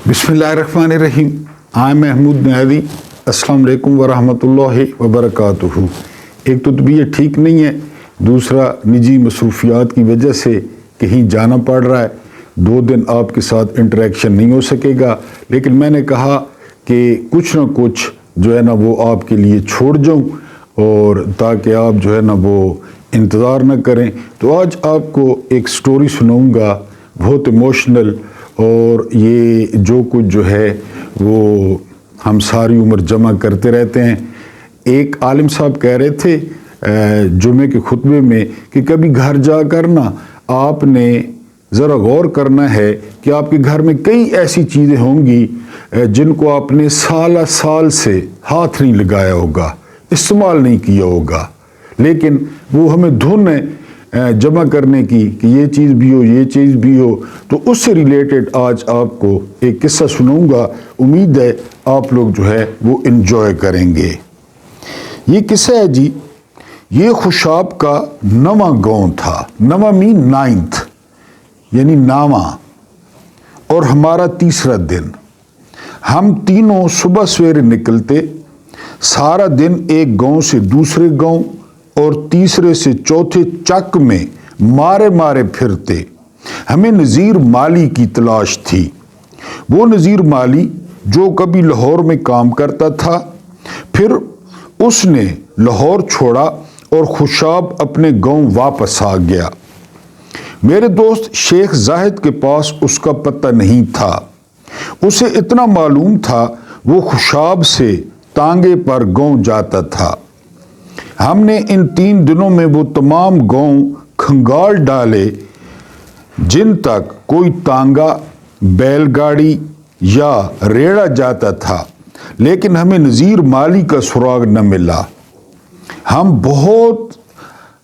बिस्मिल्लाहिर्रहमानिर्रहीम। आई महमूद नहवी। अस्सलाम वालेकुम वरहमतुल्लाहि वबरकातुहू। एक तो तबीयत ठीक नहीं है, दूसरा निजी मसरूफियात की वजह से कहीं जाना पड़ रहा है। 2 दिन आपके साथ इंटरेक्शन नहीं हो सकेगा, लेकिन मैंने कहा कि कुछ ना कुछ जो है ना वो आपके लिए छोड़ जाऊं, और ताकि आप जो है ना वो इंतज़ार ना करें। तो आज आपको एक स्टोरी सुनाऊंगा, बहुत इमोशनल, और ये जो कुछ जो है वो हम सारी उम्र जमा करते रहते हैं। एक आलिम साहब कह रहे थे जुमे के खुतबे में कि कभी घर जाकर ना आपने ज़रा गौर करना है कि आपके घर में कई ऐसी चीज़ें होंगी जिनको आपने साल से हाथ नहीं लगाया होगा, इस्तेमाल नहीं किया होगा, लेकिन वो हमें धुन है जमा करने की कि ये चीज़ भी हो, ये चीज़ भी हो। तो उससे रिलेटेड आज आपको एक किस्सा सुनाऊंगा। उम्मीद है आप लोग जो है वो इन्जॉय करेंगे। ये किस्सा है जी, ये खुशाब का नवा गांव था। नवा मीन 9th यानी नावा, और हमारा तीसरा दिन। हम तीनों सुबह सवेरे निकलते, सारा दिन एक गांव से दूसरे गांव और तीसरे से चौथे चक में मारे मारे फिरते। हमें नज़ीर माली की तलाश थी। वो नज़ीर माली जो कभी लाहौर में काम करता था, फिर उसने लाहौर छोड़ा और खुशाब अपने गांव वापस आ गया। मेरे दोस्त शेख जाहिद के पास उसका पता नहीं था। उसे इतना मालूम था वो खुशाब से तांगे पर गांव जाता था। हमने इन 3 दिनों में वो तमाम गांव खंगाल डाले जिन तक कोई तांगा, बैलगाड़ी या रेड़ा जाता था, लेकिन हमें नज़ीर माली का सुराग न मिला।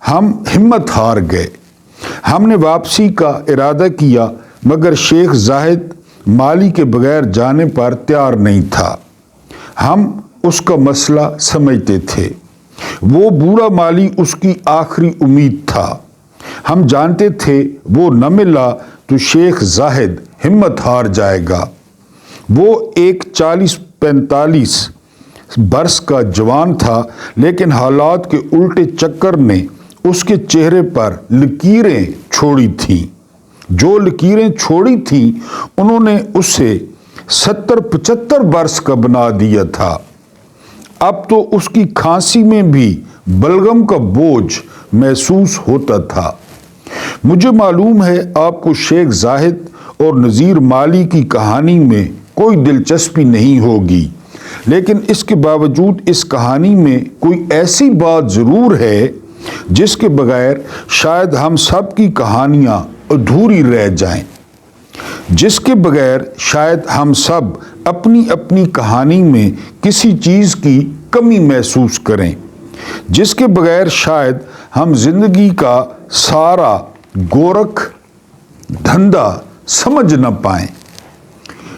हम हिम्मत हार गए। हमने वापसी का इरादा किया, मगर शेख जाहिद माली के बगैर जाने पर तैयार नहीं था। हम उसका मसला समझते थे। वो बूढ़ा माली उसकी आखिरी उम्मीद था। हम जानते थे वो न मिला तो शेख जाहिद हिम्मत हार जाएगा। वो एक 40-45 बरस का जवान था, लेकिन हालात के उल्टे चक्कर ने उसके चेहरे पर लकीरें छोड़ी थीं। जो लकीरें छोड़ी थीं उन्होंने उसे 70-75 बरस का बना दिया था। अब तो उसकी खांसी में भी बलगम का बोझ महसूस होता था। मुझे मालूम है आपको शेख जाहिद और नज़ीर माली की कहानी में कोई दिलचस्पी नहीं होगी, लेकिन इसके बावजूद इस कहानी में कोई ऐसी बात ज़रूर है जिसके बगैर शायद हम सब की कहानियाँ अधूरी रह जाएं, जिसके बगैर शायद हम सब अपनी अपनी कहानी में किसी चीज़ की कमी महसूस करें, जिसके बगैर शायद हम जिंदगी का सारा गोरख धंधा समझ न पाएं।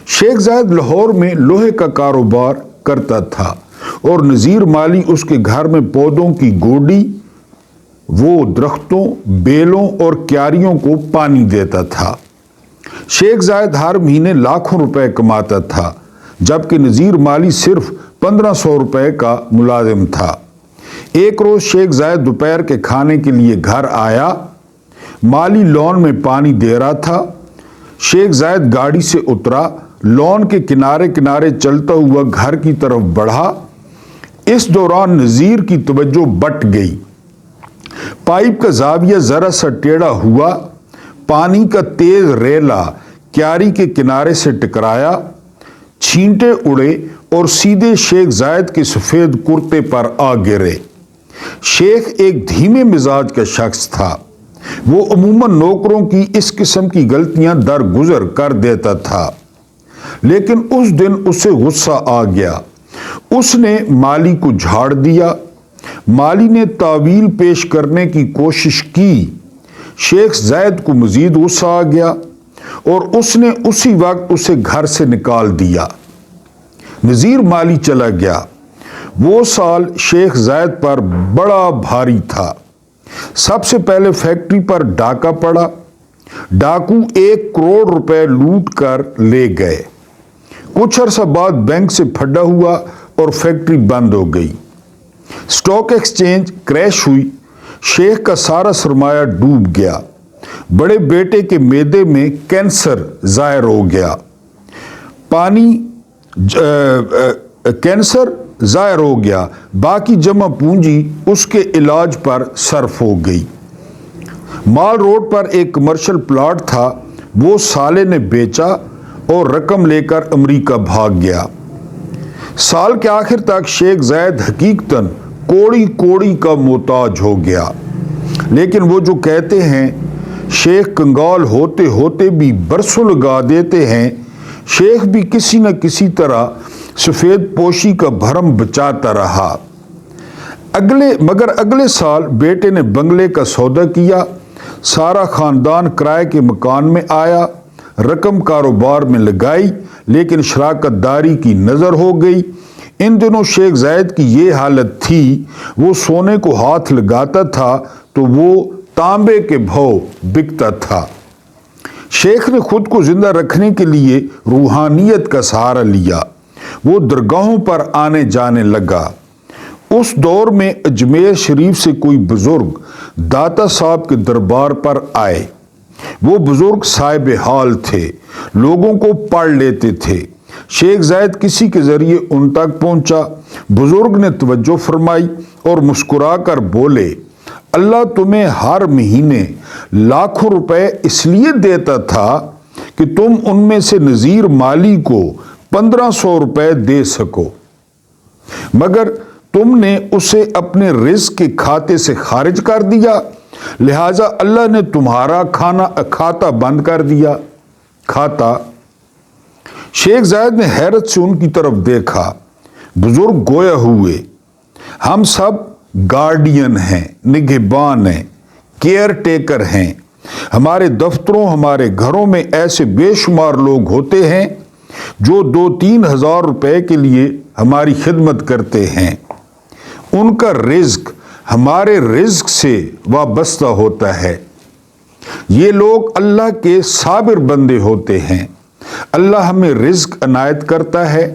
शेख जाहिद लाहौर में लोहे का कारोबार करता था और नज़ीर माली उसके घर में पौधों की गोडी, वो दरख्तों, बेलों और क्यारियों को पानी देता था। शेख जाहिद हर महीने लाखों रुपए कमाता था, जबकि नज़ीर माली सिर्फ 1500 रुपए का मुलाजिम था। एक रोज शेख जाहिद दोपहर के खाने के लिए घर आया। माली लॉन में पानी दे रहा था। शेख जाहिद गाड़ी से उतरा, लॉन के किनारे किनारे चलता हुआ घर की तरफ बढ़ा। इस दौरान नज़ीर की तवज्जो बट गई। पाइप का जाविया जरा सा टेढ़ा हुआ, पानी का तेज रेला क्यारी के किनारे से टकराया, छींटे उड़े और सीधे शेख जाहिद के सफ़ेद कुर्ते पर आ गिरे। शेख एक धीमे मिजाज का शख्स था। वो अमूमन नौकरों की इस किस्म की गलतियां दरगुजर कर देता था, लेकिन उस दिन उसे गुस्सा आ गया। उसने माली को झाड़ दिया। माली ने तावील पेश करने की कोशिश की। शेख जाहिद को मजीद गुस्सा आ गया और उसने उसी वक्त उसे घर से निकाल दिया। नज़ीर माली चला गया। वो साल शेख जाहिद पर बड़ा भारी था। सबसे पहले फैक्ट्री पर डाका पड़ा। डाकू 1 करोड़ रुपए लूट कर ले गए। कुछ अरसा बाद बैंक से फटा हुआ और फैक्ट्री बंद हो गई। स्टॉक एक्सचेंज क्रैश हुई, शेख का सारा सरमाया डूब गया। बड़े बेटे के मेदे में कैंसर जाहिर हो गया। कैंसर जाहिर हो गया, बाकी जमा पूंजी उसके इलाज पर सर्फ हो गई। माल रोड पर एक कमर्शियल प्लॉट था, वो साले ने बेचा और रकम लेकर अमेरिका भाग गया। साल के आखिर तक शेख जायद हकीकतन कोड़ी कोड़ी का मोहताज हो गया। लेकिन वो जो कहते हैं शेख कंगाल होते होते भी बरसों लगा देते हैं, शेख भी किसी न किसी तरह सफ़ेद पोशी का भरम बचाता रहा। मगर अगले साल बेटे ने बंगले का सौदा किया, सारा खानदान किराए के मकान में आया, रकम कारोबार में लगाई, लेकिन शराकतदारी की नज़र हो गई। इन दिनों शेख जायद की ये हालत थी, वो सोने को हाथ लगाता था तो वो तांबे के भाव बिकता था। शेख ने खुद को जिंदा रखने के लिए रूहानियत का सहारा लिया। वो दरगाहों पर आने जाने लगा। उस दौर में अजमेर शरीफ से कोई बुजुर्ग दाता साहब के दरबार पर आए। वो बुजुर्ग साहिब हाल थे, लोगों को पढ़ लेते थे। शेख जायद किसी के जरिए उन तक पहुंचा। बुजुर्ग ने तवज्जो फरमाई और मुस्कुरा कर बोले, अल्लाह तुम्हें हर महीने लाखों रुपए इसलिए देता था कि तुम उनमें से नज़ीर माली को 1500 रुपए दे सको, मगर तुमने उसे अपने रिज़्क के खाते से खारिज कर दिया, लिहाजा अल्लाह ने तुम्हारा खाता बंद कर दिया। खाता। शेख जायद ने हैरत से उनकी तरफ देखा। बुजुर्ग गोया हुए, हम सब गार्डियन हैं, निगहबान हैं, केयर टेकर हैं। हमारे दफ्तरों, हमारे घरों में ऐसे बेशुमार लोग होते हैं जो 2-3 हज़ार रुपए के लिए हमारी खिदमत करते हैं। उनका रिज्क हमारे रिज्क से वाबस्ता होता है। ये लोग अल्लाह के साबिर बंदे होते हैं। अल्लाह हमें रिज्क अनायत करता है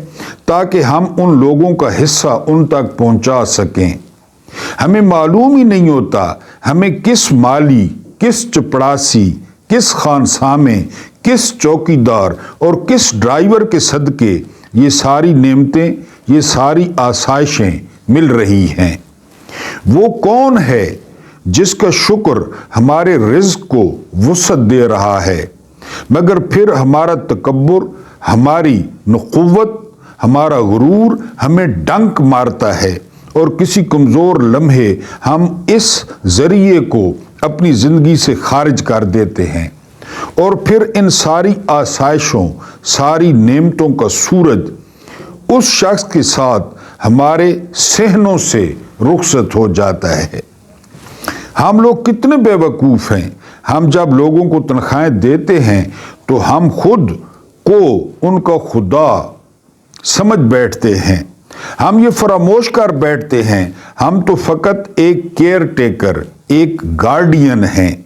ताकि हम उन लोगों का हिस्सा उन तक पहुंचा सकें। हमें मालूम ही नहीं होता हमें किस माली, किस चपड़ासी, किस खानसामे, किस चौकीदार और किस ड्राइवर के सदके ये सारी नेमतें, ये सारी आसाइशें मिल रही हैं। वो कौन है जिसका शुक्र हमारे रिज़्क को वुसअत दे रहा है, मगर फिर हमारा तकब्बुर, हमारी नुक़ुव्वत, हमारा गुरूर हमें डंक मारता है और किसी कमज़ोर लम्हे हम इस ज़रिए को अपनी ज़िंदगी से खारिज कर देते हैं और फिर इन सारी आसाइशों, सारी नेमतों का सूरज उस शख्स के साथ हमारे सहनों से रुखसत हो जाता है। हम लोग कितने बेवकूफ़ हैं। हम जब लोगों को तनख्वाहें देते हैं तो हम खुद को उनका खुदा समझ बैठते हैं। हम ये फरामोश कर बैठते हैं हम तो फ़कत एक केयर टेकर, एक गार्डियन हैं।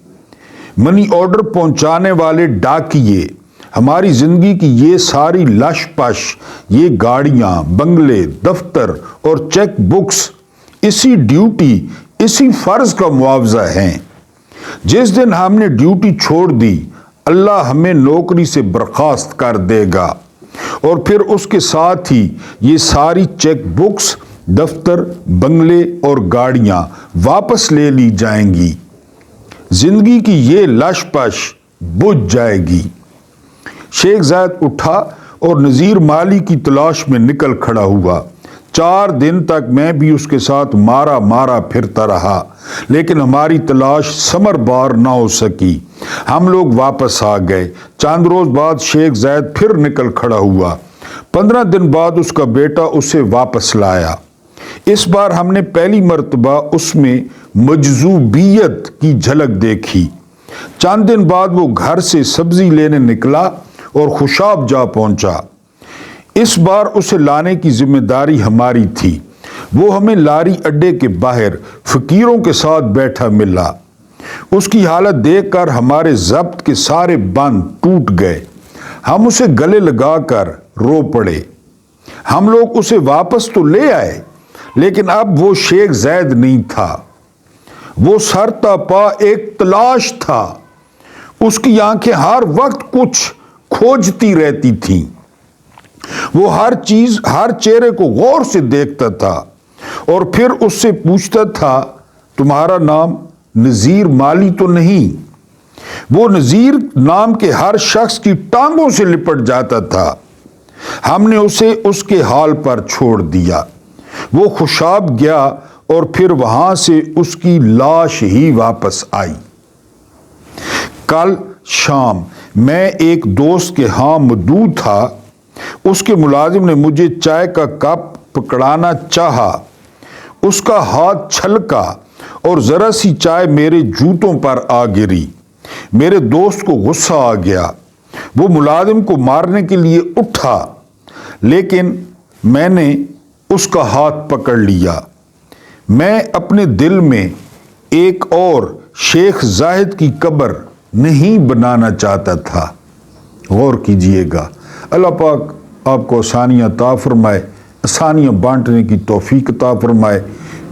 मनी ऑर्डर पहुंचाने वाले डाकिए। हमारी ज़िंदगी की ये सारी लश पश, ये गाड़ियाँ, बंगले, दफ्तर और चेक बुक्स इसी ड्यूटी, इसी फ़र्ज़ का मुआवजा हैं। जिस दिन हमने ड्यूटी छोड़ दी, अल्लाह हमें नौकरी से बर्खास्त कर देगा और फिर उसके साथ ही ये सारी चेक बुक्स, दफ्तर, बंगले और गाड़ियाँ वापस ले ली जाएंगी। ज़िंदगी की ये लशपश बुझ जाएगी। शेख जायद उठा और नज़ीर माली की तलाश में निकल खड़ा हुआ। 4 दिन तक मैं भी उसके साथ मारा मारा फिरता रहा, लेकिन हमारी तलाश समरबार ना हो सकी। हम लोग वापस आ गए। चंद रोज बाद शेख जायद फिर निकल खड़ा हुआ। 15 दिन बाद उसका बेटा उसे वापस लाया। इस बार हमने पहली मर्तबा उसमें मजजूबियत की झलक देखी। चंद दिन बाद वो घर से सब्जी लेने निकला और खुशाब जा पहुंचा। इस बार उसे लाने की जिम्मेदारी हमारी थी। वो हमें लारी अड्डे के बाहर फकीरों के साथ बैठा मिला। उसकी हालत देखकर हमारे ज़ब्त के सारे बंद टूट गए। ہم اسے گلے لگا کر رو پڑے۔ ہم لوگ اسے واپس تو لے آئے، لیکن اب وہ شیخ زید نہیں تھا۔ وہ سر تا پا ایک تلاش تھا۔ اس کی آنکھیں ہر وقت کچھ کھوجتی رہتی تھیں۔ وہ ہر چہرے کو غور سے دیکھتا تھا اور پھر اس سے پوچھتا تھا، تمہارا نام نذیر مالی تو نہیں؟ وہ نذیر نام کے ہر شخص کی ٹانگوں سے لپٹ جاتا تھا۔ ہم نے اسے اس کے حال پر چھوڑ دیا۔ وہ خوشاب گیا اور پھر وہاں سے اس کی لاش ہی واپس آئی۔ کل شام میں ایک دوست کے ہاں مدعو تھا۔ اس کے ملازم نے مجھے چائے کا کپ پکڑانا چاہا۔ اس کا ہاتھ چھلکا اور ذرا سی چائے میرے جوتوں پر آ گری۔ میرے دوست کو غصہ آ گیا۔ وہ ملازم کو مارنے کے لیے اٹھا، لیکن میں نے اس کا ہاتھ پکڑ لیا۔ میں اپنے دل میں ایک اور شیخ زاہد کی قبر نہیں بنانا چاہتا تھا۔ غور کیجئے گا۔ اللہ پاک آپ کو آسانیاں عطا فرمائے، آسانیاں بانٹنے کی توفیق عطا فرمائے۔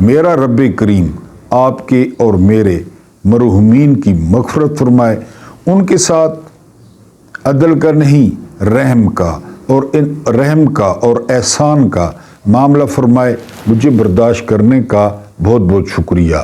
میرا رب کریم آپ کے اور میرے مرحومین کی مغفرت فرمائے، ان کے ساتھ عدل کا نہیں رحم کا اور احسان کا معاملہ فرمائے۔ مجھے برداشت کرنے کا بہت بہت شکریہ۔